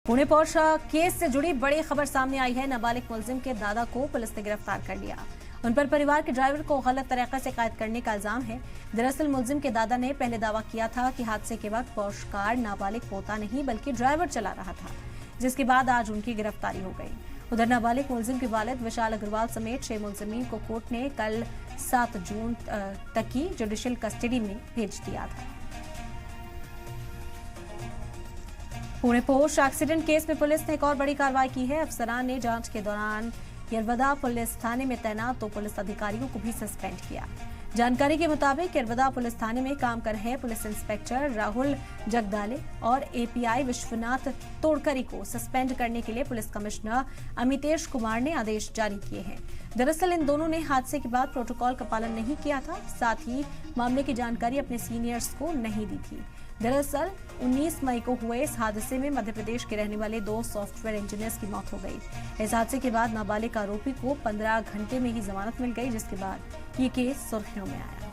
पुणे पौष case से जुड़ी बड़ी खबर सामने आई है। नाबालिग मुलजिम के दादा को पुलिस ने गिरफ्तार कर लिया। उन पर परिवार के ड्राइवर को गलत तरीके से कैद करने का इल्जाम है। दरअसल मुलजिम के दादा ने पहले दावा किया था कि हादसे के वक्त पौष कार नाबालिग पोता नहीं बल्कि ड्राइवर चला रहा था, जिसके बाद आज उनकी गिरफ्तारी हो गई। उधर नाबालिग मुलजिम के वालिद विशाल अग्रवाल समेत 6 मुलजिमीन को कोर्ट ने कल 7 जून तक की जुडिशियल कस्टडी में भेज दिया था। पुणे पोष एक्सीडेंट केस में पुलिस ने एक और बड़ी कार्रवाई की है। अफसरान ने जांच के दौरान यरवदा पुलिस थाने में तैनात 2 पुलिस अधिकारियों को भी सस्पेंड किया। जानकारी के मुताबिक यरवदा पुलिस थाने में काम कर रहे पुलिस इंस्पेक्टर राहुल जगदाले और एपीआई विश्वनाथ तोड़करी को सस्पेंड करने के लिए पुलिस कमिश्नर अमितेश कुमार ने आदेश जारी किए हैं। दरअसल इन दोनों ने हादसे के बाद प्रोटोकॉल का पालन नहीं किया था, साथ ही मामले की जानकारी अपने सीनियर्स को नहीं दी थी। दरअसल 19 मई को हुए इस हादसे में मध्य प्रदेश के रहने वाले 2 सॉफ्टवेयर इंजीनियर्स की मौत हो गई। इस हादसे के बाद नाबालिग आरोपी को 15 घंटे में ही जमानत मिल गई, जिसके बाद ये केस सुर्खियों में आया।